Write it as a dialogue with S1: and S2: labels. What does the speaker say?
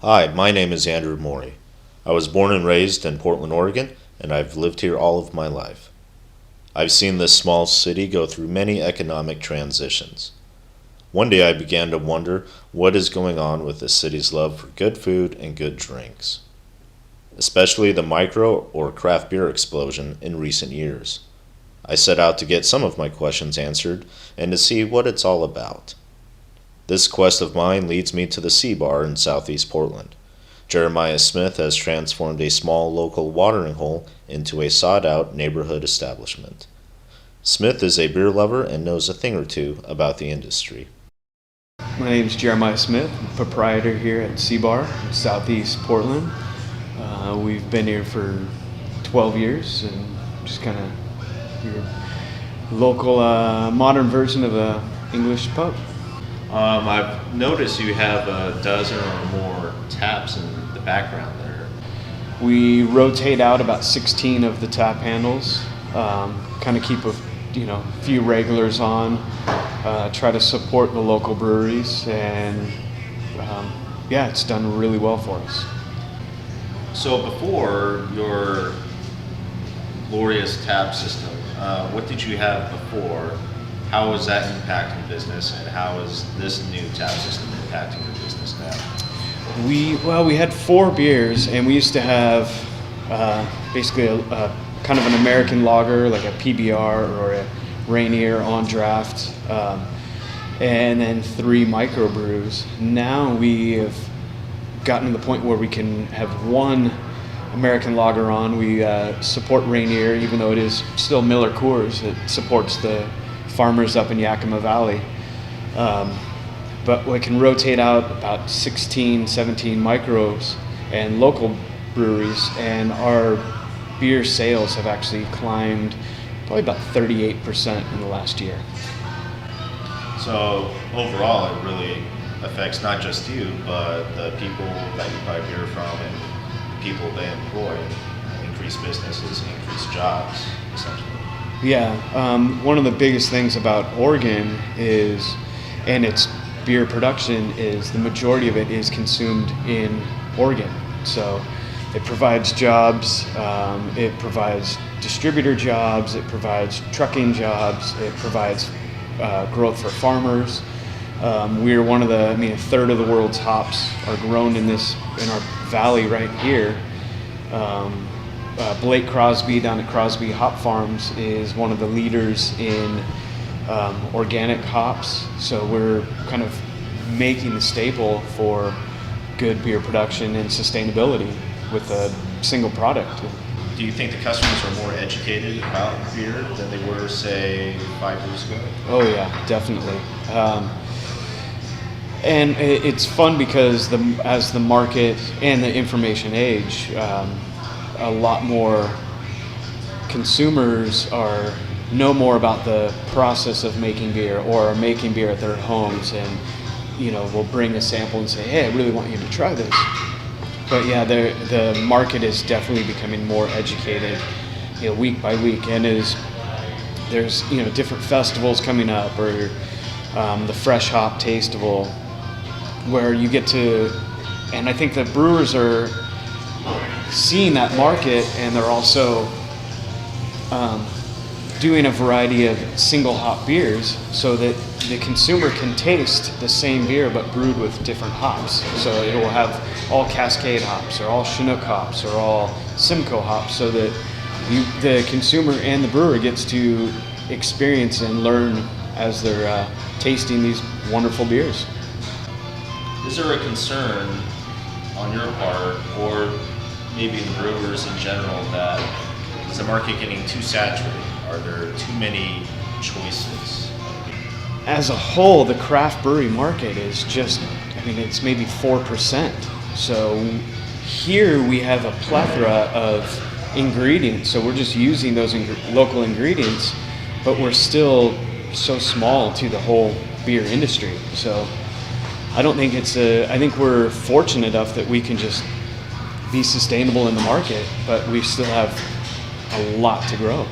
S1: Hi, my name is Andrew Morey. I was born and raised in Portland, Oregon, and I've lived here all of my life. I've seen this small city go through many economic transitions. One day I began to wonder what is going on with the city's love for good food and good drinks, especially the micro or craft beer explosion in recent years. I set out to get some of my questions answered and to see what it's all about. This quest of mine leads me to the C Bar in southeast Portland. Jeremiah Smith has transformed a small local watering hole into a sought-out neighborhood establishment. Smith is a beer lover and knows a thing or two about the industry.
S2: My name is Jeremiah Smith, I'm proprietor here at C Bar in southeast Portland. We've been here for 12 years and just kind of your local modern version of a English pub.
S1: I've noticed you have a dozen or more taps in the background there.
S2: We rotate out about 16 of the tap handles, kind of keep a few regulars on, try to support the local breweries, and it's done really well for us.
S1: So before your glorious tap system, what did you have before? How was that impacting business, and how is this new tap system impacting your business now?
S2: We had 4 beers, and we used to have basically a kind of an American lager, like a PBR or a Rainier on draft, and then 3 microbrews. Now we have gotten to the point where we can have 1 American lager on. We support Rainier, even though it is still Miller Coors. It supports the farmers up in Yakima Valley. But we can rotate out about 16, 17 micros and local breweries, and our beer sales have actually climbed probably about 38% in the last year.
S1: So overall, it really affects not just you, but the people that you buy beer from and the people they employ. Increase businesses, increase jobs, essentially.
S2: Yeah, one of the biggest things about Oregon and its beer production is the majority of it is consumed in Oregon. So it provides jobs, it provides distributor jobs, it provides trucking jobs, it provides growth for farmers. We're one of a third of the world's hops are grown in our valley right here. Blake Crosby down at Crosby Hop Farms is one of the leaders in organic hops. So we're kind of making the staple for good beer production and sustainability with a single product.
S1: Do you think the customers are more educated about beer than they were, say, 5 years ago?
S2: Oh yeah, definitely. And it's fun because as the market and the information age, a lot more consumers know more about the process of making beer or are making beer at their homes, and will bring a sample and say, hey, I really want you to try this. But yeah, the market is definitely becoming more educated, week by week, and there's different festivals coming up, or the Fresh Hop Tasteable, where you get to, and I think the brewers are seeing that market, and they're also doing a variety of single hop beers so that the consumer can taste the same beer but brewed with different hops. So it will have all Cascade hops or all Chinook hops or all Simcoe hops, so that the consumer and the brewer gets to experience and learn as they're tasting these wonderful beers.
S1: Is there a concern on your part, or maybe the brewers in general, that is the market getting too saturated? Are there too many choices?
S2: As a whole, the craft brewery market is it's maybe 4%. So here we have a plethora of ingredients. So we're just using those local ingredients, but we're still so small to the whole beer industry. So I don't think I think we're fortunate enough that we can just be sustainable in the market, but we still have a lot to grow.